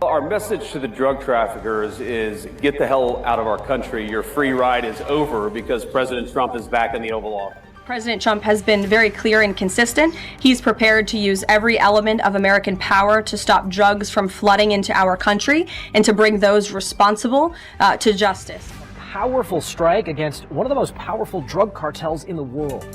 Our message to the drug traffickers is get the hell out of our country. Your free ride is over because President Trump is back in the Oval Office. President Trump has been very clear and consistent. He's prepared to use every element of American power to stop drugs from flooding into our country and to bring those responsible to justice. Powerful strike against one of the most powerful drug cartels in the world.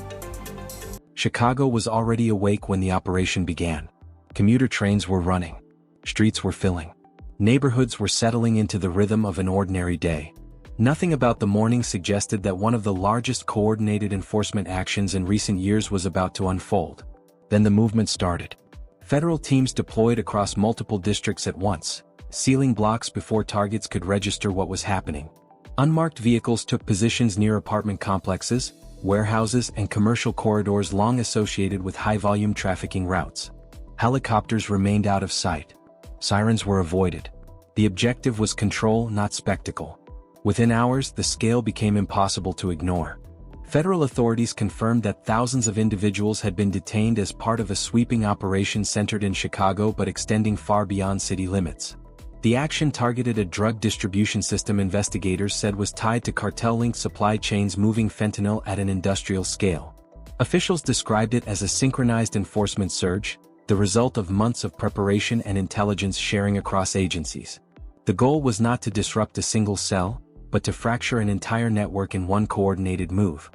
Chicago was already awake when the operation began. Commuter trains were running. Streets were filling. Neighborhoods were settling into the rhythm of an ordinary day. Nothing about the morning suggested that one of the largest coordinated enforcement actions in recent years was about to unfold. Then the movement started. Federal teams deployed across multiple districts at once, sealing blocks before targets could register what was happening. Unmarked vehicles took positions near apartment complexes, warehouses, and commercial corridors long associated with high-volume trafficking routes. Helicopters remained out of sight. Sirens were avoided. The objective was control, not spectacle. Within hours, the scale became impossible to ignore. Federal authorities confirmed that thousands of individuals had been detained as part of a sweeping operation centered in Chicago but extending far beyond city limits. The action targeted a drug distribution system investigators said was tied to cartel-linked supply chains moving fentanyl at an industrial scale. Officials described it as a synchronized enforcement surge, the result of months of preparation and intelligence sharing across agencies. The goal was not to disrupt a single cell, but to fracture an entire network in one coordinated move.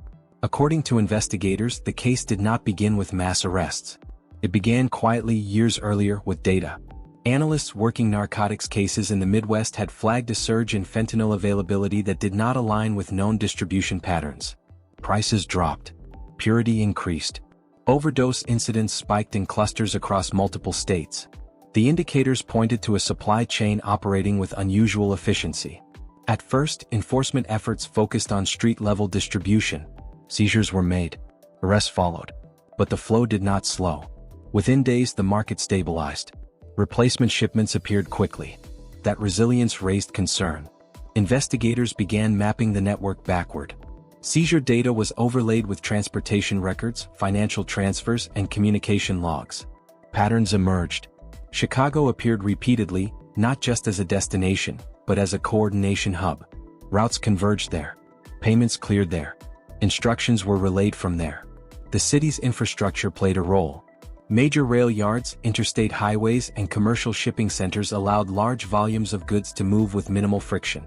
According to investigators, the case did not begin with mass arrests. It began quietly years earlier with data. Analysts working narcotics cases in the Midwest had flagged a surge in fentanyl availability that did not align with known distribution patterns. Prices dropped. Purity increased. Overdose incidents spiked in clusters across multiple states. The indicators pointed to a supply chain operating with unusual efficiency. At first, enforcement efforts focused on street-level distribution. Seizures were made. Arrests followed. But the flow did not slow. Within days, the market stabilized. Replacement shipments appeared quickly. That resilience raised concern. Investigators began mapping the network backward. Seizure data was overlaid with transportation records, financial transfers, and communication logs. Patterns emerged. Chicago appeared repeatedly, not just as a destination, but as a coordination hub. Routes converged there. Payments cleared there. Instructions were relayed from there. The city's infrastructure played a role. Major rail yards, interstate highways, and commercial shipping centers allowed large volumes of goods to move with minimal friction.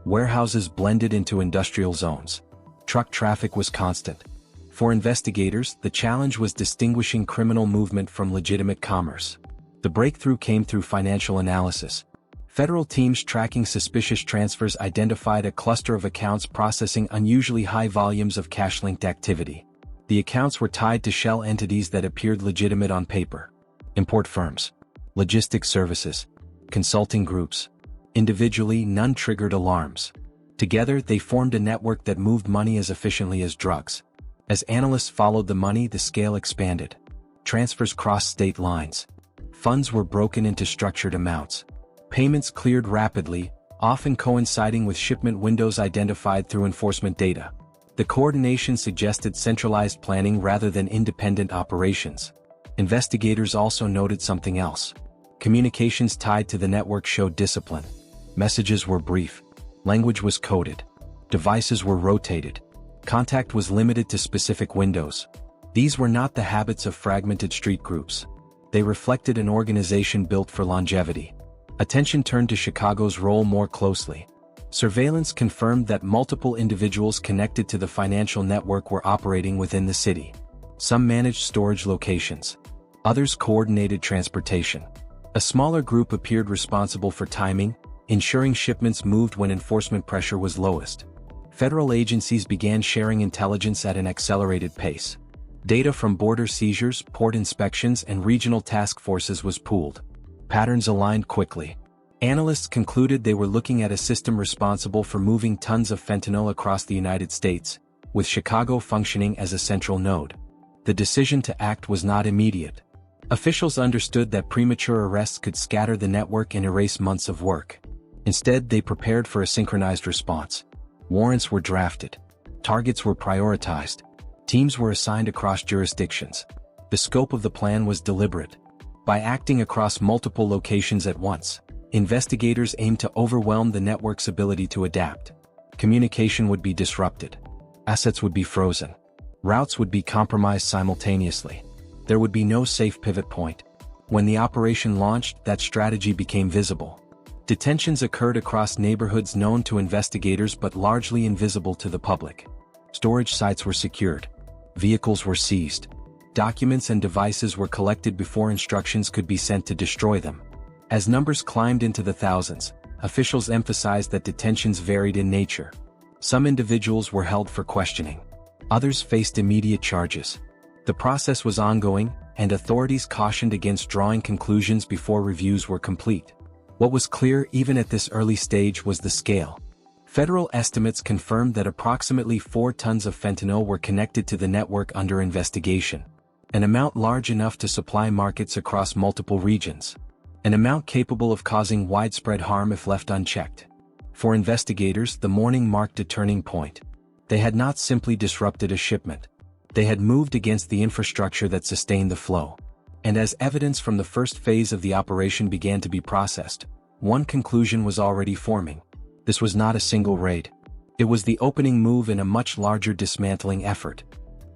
Warehouses blended into industrial zones. Truck traffic was constant. For investigators, the challenge was distinguishing criminal movement from legitimate commerce. The breakthrough came through financial analysis. Federal teams tracking suspicious transfers identified a cluster of accounts processing unusually high volumes of cash-linked activity. The accounts were tied to shell entities that appeared legitimate on paper. Import firms, logistics services, consulting groups. Individually, none triggered alarms. Together, they formed a network that moved money as efficiently as drugs. As analysts followed the money, the scale expanded. Transfers crossed state lines. Funds were broken into structured amounts. Payments cleared rapidly, often coinciding with shipment windows identified through enforcement data. The coordination suggested centralized planning rather than independent operations. Investigators also noted something else. Communications tied to the network showed discipline. Messages were brief. Language was coded. Devices were rotated. Contact was limited to specific windows. These were not the habits of fragmented street groups. They reflected an organization built for longevity. Attention turned to Chicago's role more closely. Surveillance confirmed that multiple individuals connected to the financial network were operating within the city. Some managed storage locations. Others coordinated transportation. A smaller group appeared responsible for timing, ensuring shipments moved when enforcement pressure was lowest. Federal agencies began sharing intelligence at an accelerated pace. Data from border seizures, port inspections, and regional task forces was pooled. Patterns aligned quickly. Analysts concluded they were looking at a system responsible for moving tons of fentanyl across the United States, with Chicago functioning as a central node. The decision to act was not immediate. Officials understood that premature arrests could scatter the network and erase months of work. Instead, they prepared for a synchronized response. Warrants were drafted. Targets were prioritized. Teams were assigned across jurisdictions. The scope of the plan was deliberate. By acting across multiple locations at once, Investigators aimed to overwhelm the network's ability to adapt. Communication would be disrupted. Assets would be frozen. Routes would be compromised simultaneously. There would be no safe pivot point. When the operation launched, that strategy became visible. Detentions occurred across neighborhoods known to investigators but largely invisible to the public. Storage sites were secured. Vehicles were seized. Documents and devices were collected before instructions could be sent to destroy them. As numbers climbed into the thousands, officials emphasized that detentions varied in nature. Some individuals were held for questioning. Others faced immediate charges. The process was ongoing, and authorities cautioned against drawing conclusions before reviews were complete. What was clear even at this early stage was the scale. Federal estimates confirmed that approximately 4 tons of fentanyl were connected to the network under investigation. An amount large enough to supply markets across multiple regions. An amount capable of causing widespread harm if left unchecked. For investigators, the morning marked a turning point. They had not simply disrupted a shipment. They had moved against the infrastructure that sustained the flow. And as evidence from the first phase of the operation began to be processed, one conclusion was already forming. This was not a single raid. It was the opening move in a much larger dismantling effort.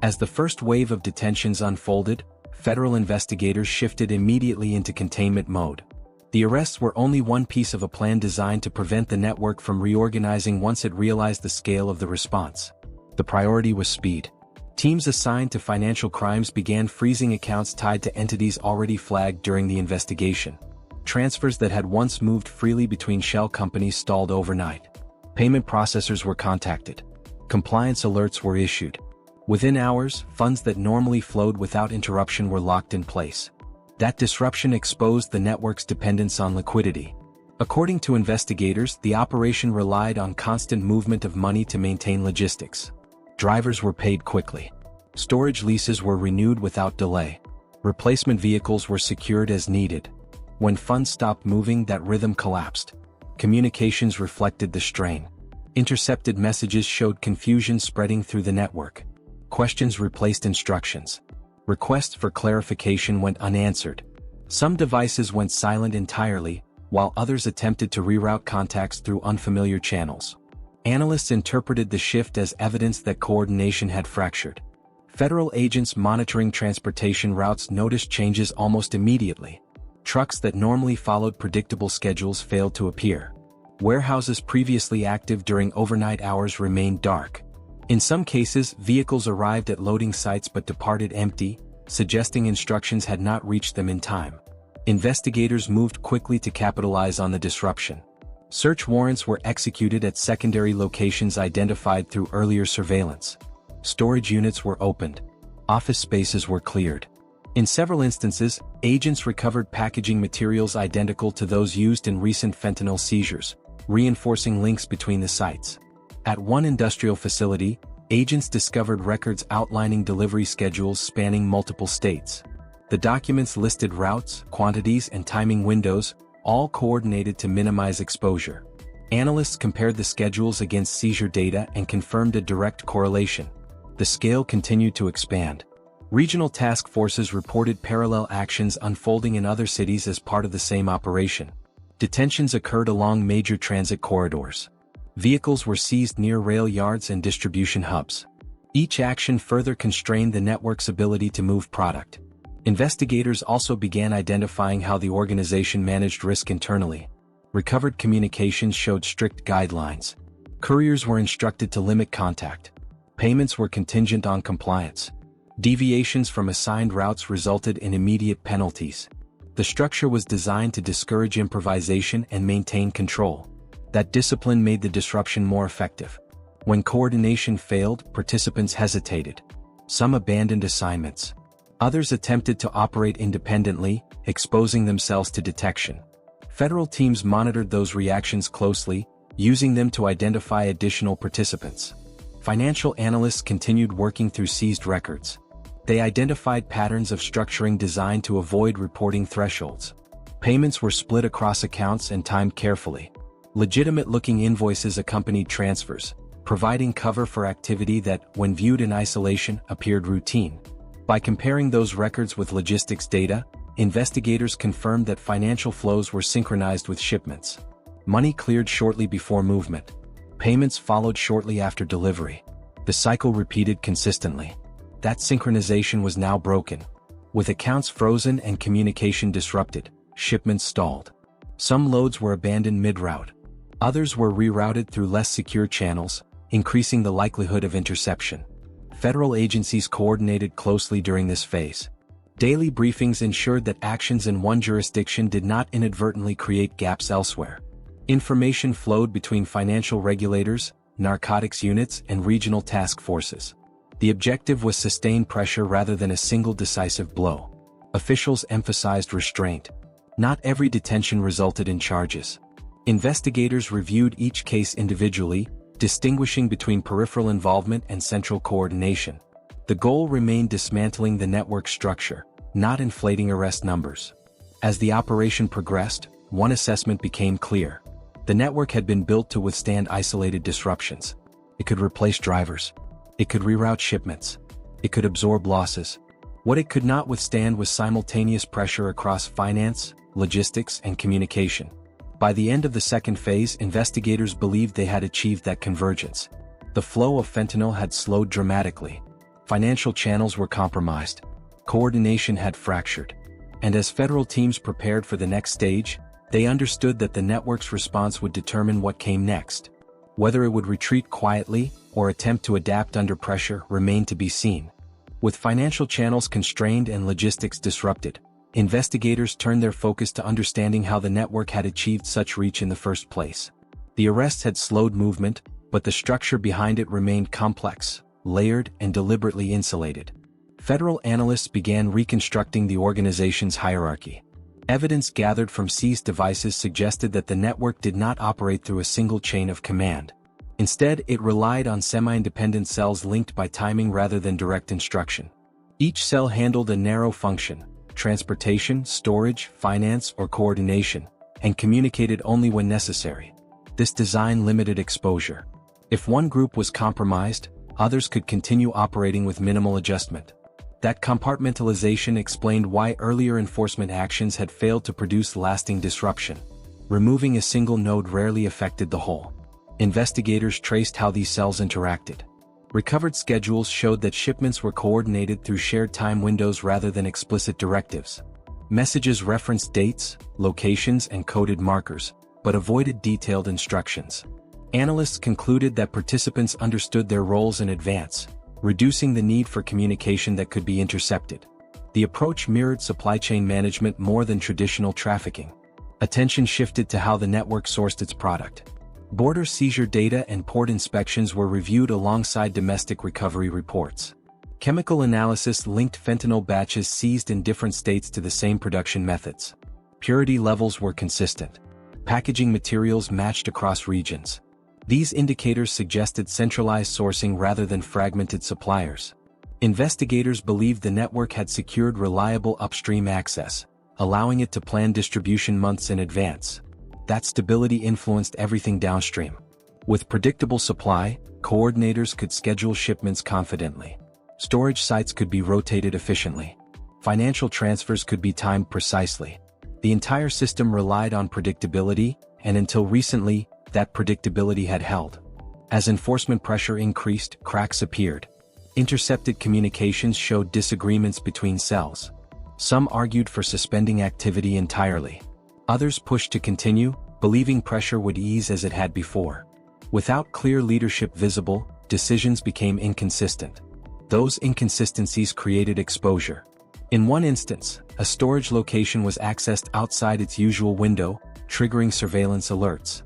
As the first wave of detentions unfolded, federal investigators shifted immediately into containment mode. The arrests were only one piece of a plan designed to prevent the network from reorganizing once it realized the scale of the response. The priority was speed. Teams assigned to financial crimes began freezing accounts tied to entities already flagged during the investigation. Transfers that had once moved freely between shell companies stalled overnight. Payment processors were contacted. Compliance alerts were issued. Within hours, funds that normally flowed without interruption were locked in place. That disruption exposed the network's dependence on liquidity. According to investigators, the operation relied on constant movement of money to maintain logistics. Drivers were paid quickly. Storage leases were renewed without delay. Replacement vehicles were secured as needed. When funds stopped moving, that rhythm collapsed. Communications reflected the strain. Intercepted messages showed confusion spreading through the network. Questions replaced instructions. Requests for clarification went unanswered. Some devices went silent entirely, while others attempted to reroute contacts through unfamiliar channels. Analysts interpreted the shift as evidence that coordination had fractured. Federal agents monitoring transportation routes noticed changes almost immediately. Trucks that normally followed predictable schedules failed to appear. Warehouses previously active during overnight hours remained dark. In some cases, vehicles arrived at loading sites but departed empty, suggesting instructions had not reached them in time. Investigators moved quickly to capitalize on the disruption. Search warrants were executed at secondary locations identified through earlier surveillance. Storage units were opened. Office spaces were cleared. In several instances, agents recovered packaging materials identical to those used in recent fentanyl seizures, reinforcing links between the sites. At one industrial facility, agents discovered records outlining delivery schedules spanning multiple states. The documents listed routes, quantities, and timing windows, all coordinated to minimize exposure. Analysts compared the schedules against seizure data and confirmed a direct correlation. The scale continued to expand. Regional task forces reported parallel actions unfolding in other cities as part of the same operation. Detentions occurred along major transit corridors. Vehicles were seized near rail yards and distribution hubs. Each action further constrained the network's ability to move product. Investigators also began identifying how the organization managed risk internally. Recovered communications showed strict guidelines. Couriers were instructed to limit contact. Payments were contingent on compliance. Deviations from assigned routes resulted in immediate penalties. The structure was designed to discourage improvisation and maintain control. That discipline made the disruption more effective. When coordination failed, participants hesitated. Some abandoned assignments. Others attempted to operate independently, exposing themselves to detection. Federal teams monitored those reactions closely, using them to identify additional participants. Financial analysts continued working through seized records. They identified patterns of structuring designed to avoid reporting thresholds. Payments were split across accounts and timed carefully. Legitimate-looking invoices accompanied transfers, providing cover for activity that, when viewed in isolation, appeared routine. By comparing those records with logistics data, investigators confirmed that financial flows were synchronized with shipments. Money cleared shortly before movement. Payments followed shortly after delivery. The cycle repeated consistently. That synchronization was now broken. With accounts frozen and communication disrupted, shipments stalled. Some loads were abandoned mid-route. Others were rerouted through less secure channels, increasing the likelihood of interception. Federal agencies coordinated closely during this phase. Daily briefings ensured that actions in one jurisdiction did not inadvertently create gaps elsewhere. Information flowed between financial regulators, narcotics units, and regional task forces. The objective was sustained pressure rather than a single decisive blow. Officials emphasized restraint. Not every detention resulted in charges. Investigators reviewed each case individually, distinguishing between peripheral involvement and central coordination. The goal remained dismantling the network structure, not inflating arrest numbers. As the operation progressed, one assessment became clear. The network had been built to withstand isolated disruptions. It could replace drivers. It could reroute shipments. It could absorb losses. What it could not withstand was simultaneous pressure across finance, logistics, and communication. By the end of the second phase, investigators believed they had achieved that convergence. The flow of fentanyl had slowed dramatically. Financial channels were compromised. Coordination had fractured. And as federal teams prepared for the next stage, they understood that the network's response would determine what came next. Whether it would retreat quietly or attempt to adapt under pressure remained to be seen. With financial channels constrained and logistics disrupted, investigators turned their focus to understanding how the network had achieved such reach in the first place. The arrests had slowed movement, but the structure behind it remained complex, layered, and deliberately insulated. Federal analysts began reconstructing the organization's hierarchy. Evidence gathered from seized devices suggested that the network did not operate through a single chain of command. Instead, it relied on semi-independent cells linked by timing rather than direct instruction. Each cell handled a narrow function: transportation, storage, finance, or coordination, and communicated only when necessary. This design limited exposure. If one group was compromised, others could continue operating with minimal adjustment. That compartmentalization explained why earlier enforcement actions had failed to produce lasting disruption. Removing a single node rarely affected the whole. Investigators traced how these cells interacted. Recovered schedules showed that shipments were coordinated through shared time windows rather than explicit directives. Messages referenced dates, locations, and coded markers, but avoided detailed instructions. Analysts concluded that participants understood their roles in advance, reducing the need for communication that could be intercepted. The approach mirrored supply chain management more than traditional trafficking. Attention shifted to how the network sourced its product. Border seizure data and port inspections were reviewed alongside domestic recovery reports. Chemical analysis linked fentanyl batches seized in different states to the same production methods. Purity levels were consistent. Packaging materials matched across regions. These indicators suggested centralized sourcing rather than fragmented suppliers. Investigators believed the network had secured reliable upstream access, allowing it to plan distribution months in advance. That stability influenced everything downstream. With predictable supply, coordinators could schedule shipments confidently. Storage sites could be rotated efficiently. Financial transfers could be timed precisely. The entire system relied on predictability, and until recently, that predictability had held. As enforcement pressure increased, cracks appeared. Intercepted communications showed disagreements between cells. Some argued for suspending activity entirely. Others pushed to continue, believing pressure would ease as it had before. Without clear leadership visible, decisions became inconsistent. Those inconsistencies created exposure. In one instance, a storage location was accessed outside its usual window, triggering surveillance alerts.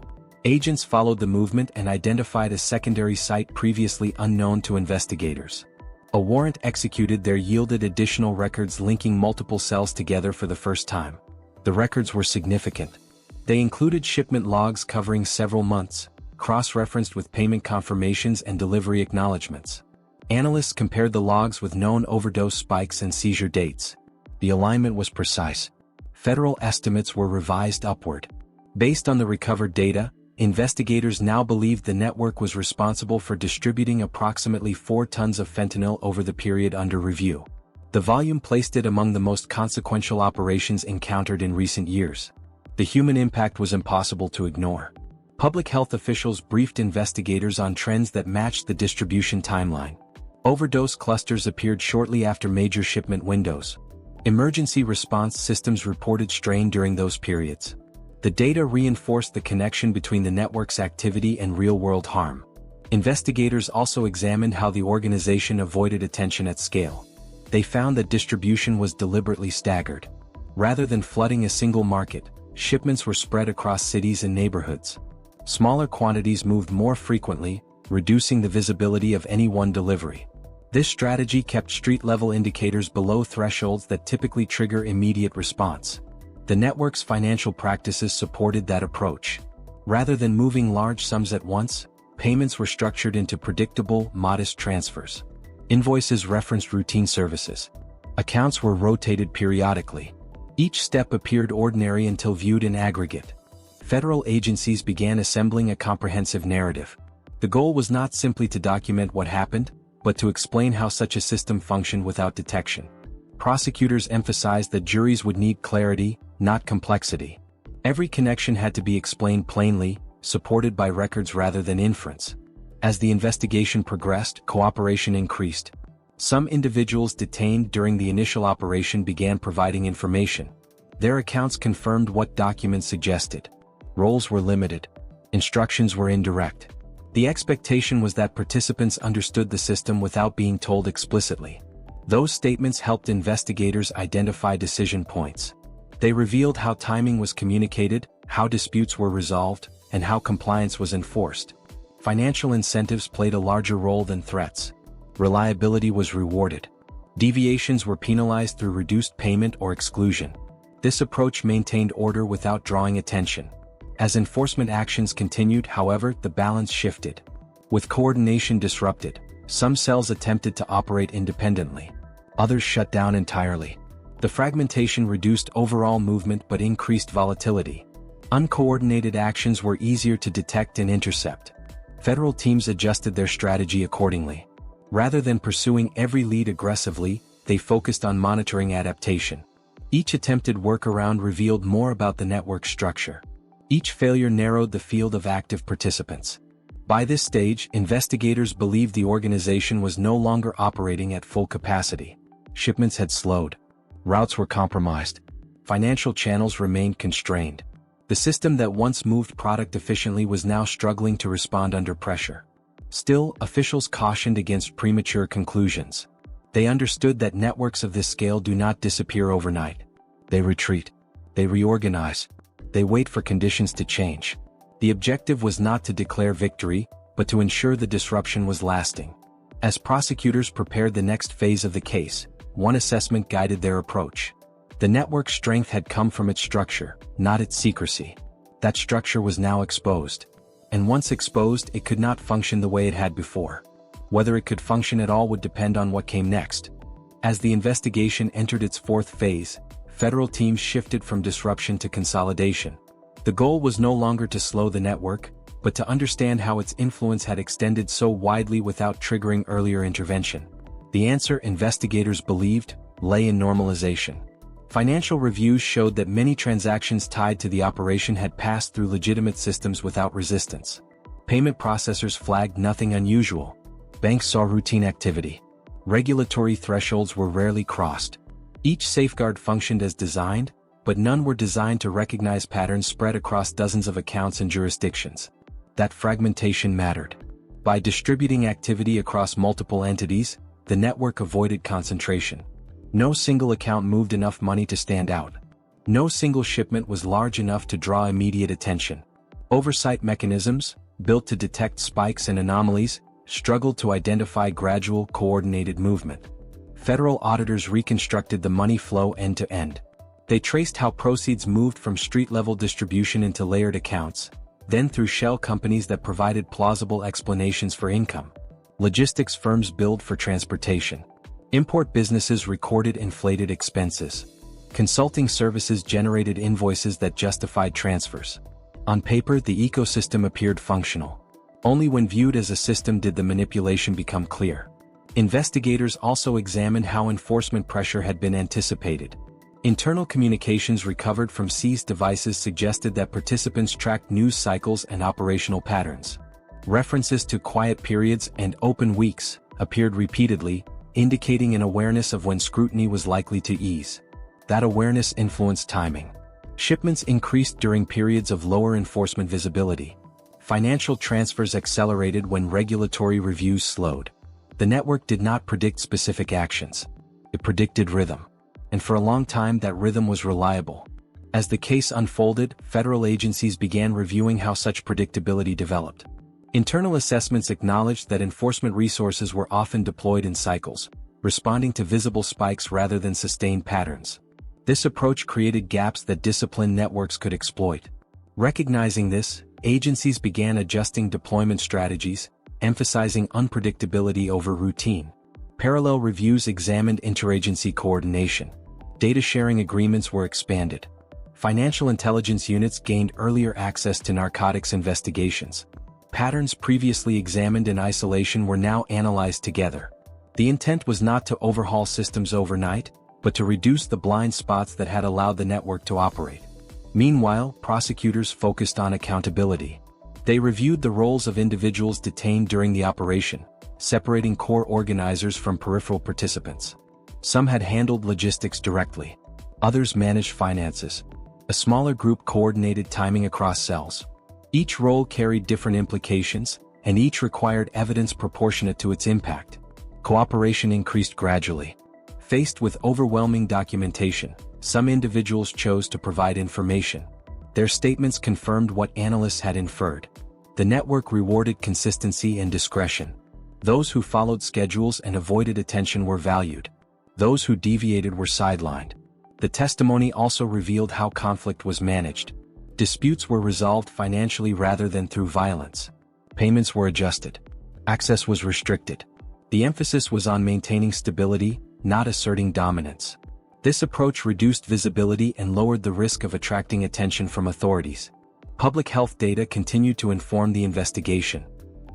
Agents followed the movement and identified a secondary site previously unknown to investigators. A warrant executed there yielded additional records linking multiple cells together for the first time. The records were significant. They included shipment logs covering several months, cross-referenced with payment confirmations and delivery acknowledgments. Analysts compared the logs with known overdose spikes and seizure dates. The alignment was precise. Federal estimates were revised upward. Based on the recovered data, investigators now believed the network was responsible for distributing approximately 4 tons of fentanyl over the period under review. The volume placed it among the most consequential operations encountered in recent years. The human impact was impossible to ignore. Public health officials briefed investigators on trends that matched the distribution timeline. Overdose clusters appeared shortly after major shipment windows. Emergency response systems reported strain during those periods. The data reinforced the connection between the network's activity and real-world harm. Investigators also examined how the organization avoided attention at scale. They found that distribution was deliberately staggered. Rather than flooding a single market, shipments were spread across cities and neighborhoods. Smaller quantities moved more frequently, reducing the visibility of any one delivery. This strategy kept street-level indicators below thresholds that typically trigger immediate response. The network's financial practices supported that approach. Rather than moving large sums at once, payments were structured into predictable, modest transfers. Invoices referenced routine services. Accounts were rotated periodically. Each step appeared ordinary until viewed in aggregate. Federal agencies began assembling a comprehensive narrative. The goal was not simply to document what happened, but to explain how such a system functioned without detection. Prosecutors emphasized that juries would need clarity, not complexity. Every connection had to be explained plainly, supported by records rather than inference. As the investigation progressed, cooperation increased. Some individuals detained during the initial operation began providing information. Their accounts confirmed what documents suggested. Roles were limited. Instructions were indirect. The expectation was that participants understood the system without being told explicitly. Those statements helped investigators identify decision points. They revealed how timing was communicated, how disputes were resolved, and how compliance was enforced. Financial incentives played a larger role than threats. Reliability was rewarded. Deviations were penalized through reduced payment or exclusion. This approach maintained order without drawing attention. As enforcement actions continued, however, the balance shifted. With coordination disrupted, some cells attempted to operate independently. Others shut down entirely. The fragmentation reduced overall movement but increased volatility. Uncoordinated actions were easier to detect and intercept. Federal teams adjusted their strategy accordingly. Rather than pursuing every lead aggressively, they focused on monitoring adaptation. Each attempted workaround revealed more about the network structure. Each failure narrowed the field of active participants. By this stage, investigators believed the organization was no longer operating at full capacity. Shipments had slowed. Routes were compromised. Financial channels remained constrained. The system that once moved product efficiently was now struggling to respond under pressure. Still, officials cautioned against premature conclusions. They understood that networks of this scale do not disappear overnight. They retreat. They reorganize. They wait for conditions to change. The objective was not to declare victory, but to ensure the disruption was lasting. As prosecutors prepared the next phase of the case, one assessment guided their approach. The network's strength had come from its structure, not its secrecy. That structure was now exposed. And once exposed, it could not function the way it had before. Whether it could function at all would depend on what came next. As the investigation entered its fourth phase, federal teams shifted from disruption to consolidation. The goal was no longer to slow the network, but to understand how its influence had extended so widely without triggering earlier intervention. The answer, investigators believed, lay in normalization. Financial reviews showed that many transactions tied to the operation had passed through legitimate systems without resistance. Payment processors flagged nothing unusual. Banks saw routine activity. Regulatory thresholds were rarely crossed. Each safeguard functioned as designed, but none were designed to recognize patterns spread across dozens of accounts and jurisdictions. That fragmentation mattered. By distributing activity across multiple entities, the network avoided concentration. No single account moved enough money to stand out. No single shipment was large enough to draw immediate attention. Oversight mechanisms, built to detect spikes and anomalies, struggled to identify gradual, coordinated movement. Federal auditors reconstructed the money flow end to end. They traced how proceeds moved from street-level distribution into layered accounts, then through shell companies that provided plausible explanations for income. Logistics firms billed for transportation. Import businesses recorded inflated expenses. Consulting services generated invoices that justified transfers. On paper, the ecosystem appeared functional. Only when viewed as a system did the manipulation become clear. Investigators also examined how enforcement pressure had been anticipated. Internal communications recovered from seized devices suggested that participants tracked news cycles and operational patterns. References to quiet periods and open weeks appeared repeatedly, indicating an awareness of when scrutiny was likely to ease. That awareness influenced timing. Shipments increased during periods of lower enforcement visibility. Financial transfers accelerated when regulatory reviews slowed. The network did not predict specific actions. It predicted rhythm. And for a long time that rhythm was reliable. As the case unfolded, federal agencies began reviewing how such predictability developed. Internal assessments acknowledged that enforcement resources were often deployed in cycles, responding to visible spikes rather than sustained patterns. This approach created gaps that disciplined networks could exploit. Recognizing this, agencies began adjusting deployment strategies, emphasizing unpredictability over routine. Parallel reviews examined interagency coordination. Data sharing agreements were expanded. Financial intelligence units gained earlier access to narcotics investigations. Patterns previously examined in isolation were now analyzed together. The intent was not to overhaul systems overnight, but to reduce the blind spots that had allowed the network to operate. Meanwhile, prosecutors focused on accountability. They reviewed the roles of individuals detained during the operation, separating core organizers from peripheral participants. Some had handled logistics directly. Others managed finances. A smaller group coordinated timing across cells. Each role carried different implications, and each required evidence proportionate to its impact. Cooperation increased gradually. Faced with overwhelming documentation, some individuals chose to provide information. Their statements confirmed what analysts had inferred. The network rewarded consistency and discretion. Those who followed schedules and avoided attention were valued. Those who deviated were sidelined. The testimony also revealed how conflict was managed. Disputes were resolved financially rather than through violence. Payments were adjusted. Access was restricted. The emphasis was on maintaining stability, not asserting dominance. This approach reduced visibility and lowered the risk of attracting attention from authorities. Public health data continued to inform the investigation.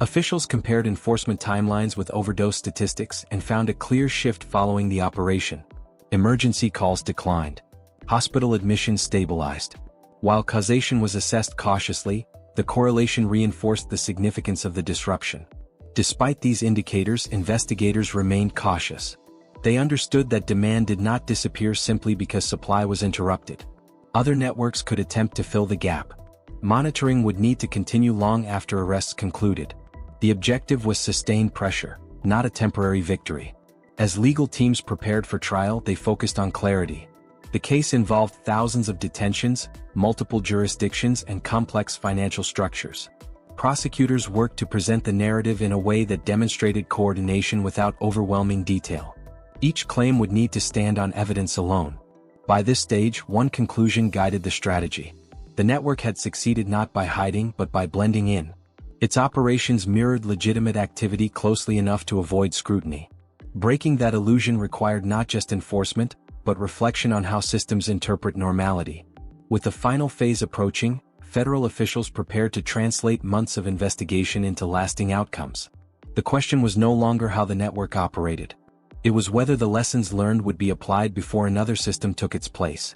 Officials compared enforcement timelines with overdose statistics and found a clear shift following the operation. Emergency calls declined. Hospital admissions stabilized. While causation was assessed cautiously, the correlation reinforced the significance of the disruption. Despite these indicators, investigators remained cautious. They understood that demand did not disappear simply because supply was interrupted. Other networks could attempt to fill the gap. Monitoring would need to continue long after arrests concluded. The objective was sustained pressure, not a temporary victory. As legal teams prepared for trial, they focused on clarity. The case involved thousands of detentions, multiple jurisdictions, and complex financial structures. Prosecutors worked to present the narrative in a way that demonstrated coordination without overwhelming detail. Each claim would need to stand on evidence alone. By this stage, one conclusion guided the strategy. The network had succeeded not by hiding but by blending in. Its operations mirrored legitimate activity closely enough to avoid scrutiny. Breaking that illusion required not just enforcement, but reflection on how systems interpret normality. With the final phase approaching, federal officials prepared to translate months of investigation into lasting outcomes. The question was no longer how the network operated. It was whether the lessons learned would be applied before another system took its place.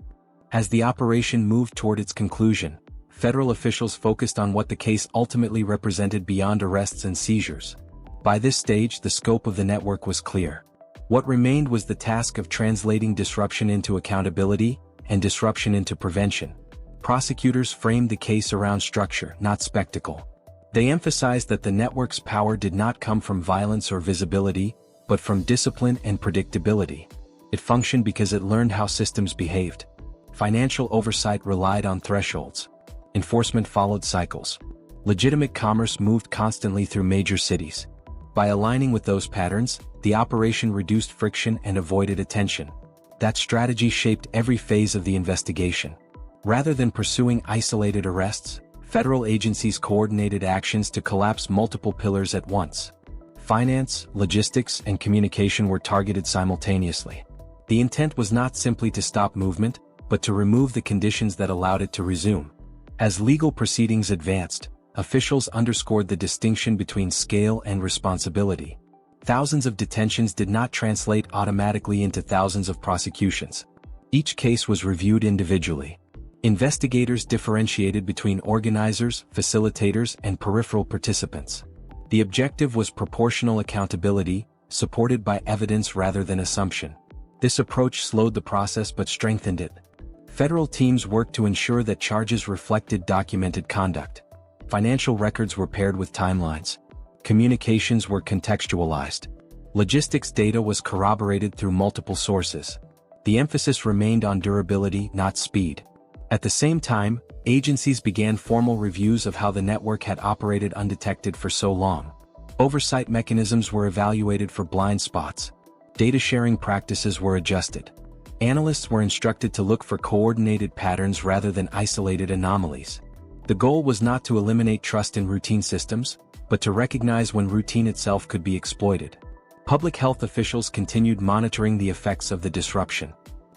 As the operation moved toward its conclusion, federal officials focused on what the case ultimately represented beyond arrests and seizures. By this stage, the scope of the network was clear. What remained was the task of translating disruption into accountability and disruption into prevention. Prosecutors framed the case around structure, not spectacle. They emphasized that the network's power did not come from violence or visibility, but from discipline and predictability. It functioned because it learned how systems behaved. Financial oversight relied on thresholds. Enforcement followed cycles. Legitimate commerce moved constantly through major cities. By aligning with those patterns, the operation reduced friction and avoided attention. That strategy shaped every phase of the investigation. Rather than pursuing isolated arrests, federal agencies coordinated actions to collapse multiple pillars at once. Finance, logistics, and communication were targeted simultaneously. The intent was not simply to stop movement, but to remove the conditions that allowed it to resume. As legal proceedings advanced, officials underscored the distinction between scale and responsibility. Thousands of detentions did not translate automatically into thousands of prosecutions. Each case was reviewed individually. Investigators differentiated between organizers, facilitators, and peripheral participants. The objective was proportional accountability, supported by evidence rather than assumption. This approach slowed the process but strengthened it. Federal teams worked to ensure that charges reflected documented conduct. Financial records were paired with timelines. Communications were contextualized. Logistics data was corroborated through multiple sources. The emphasis remained on durability, not speed. At the same time, agencies began formal reviews of how the network had operated undetected for so long. Oversight mechanisms were evaluated for blind spots. Data sharing practices were adjusted. Analysts were instructed to look for coordinated patterns rather than isolated anomalies. The goal was not to eliminate trust in routine systems, but to recognize when routine itself could be exploited. Public health officials continued monitoring the effects of the disruption.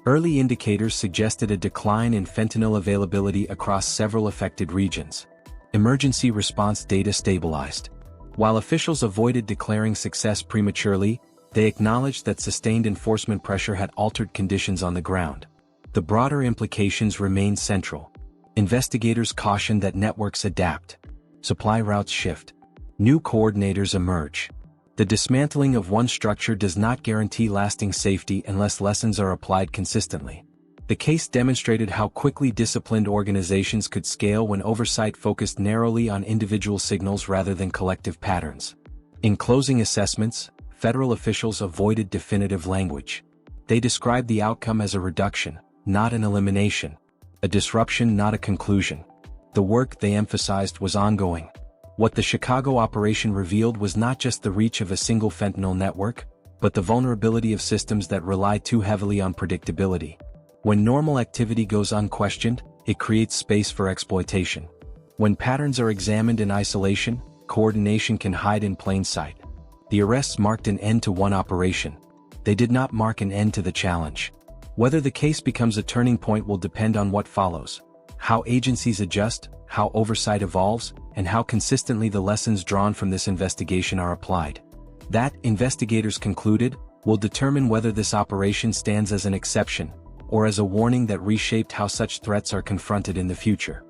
Early indicators suggested a decline in fentanyl availability across several affected regions. Emergency response data stabilized. While officials avoided declaring success prematurely, they acknowledged that sustained enforcement pressure had altered conditions on the ground. The broader implications remained central. Investigators cautioned that networks adapt. Supply routes shift. New coordinators emerge. The dismantling of one structure does not guarantee lasting safety unless lessons are applied consistently. The case demonstrated how quickly disciplined organizations could scale when oversight focused narrowly on individual signals rather than collective patterns. In closing assessments, federal officials avoided definitive language. They described the outcome as a reduction, not an elimination, a disruption, not a conclusion. The work, they emphasized, was ongoing. What the Chicago operation revealed was not just the reach of a single fentanyl network, but the vulnerability of systems that rely too heavily on predictability. When normal activity goes unquestioned, it creates space for exploitation. When patterns are examined in isolation, coordination can hide in plain sight. The arrests marked an end to one operation. They did not mark an end to the challenge. Whether the case becomes a turning point will depend on what follows: how agencies adjust, how oversight evolves, and how consistently the lessons drawn from this investigation are applied. That, investigators concluded, will determine whether this operation stands as an exception, or as a warning that reshaped how such threats are confronted in the future.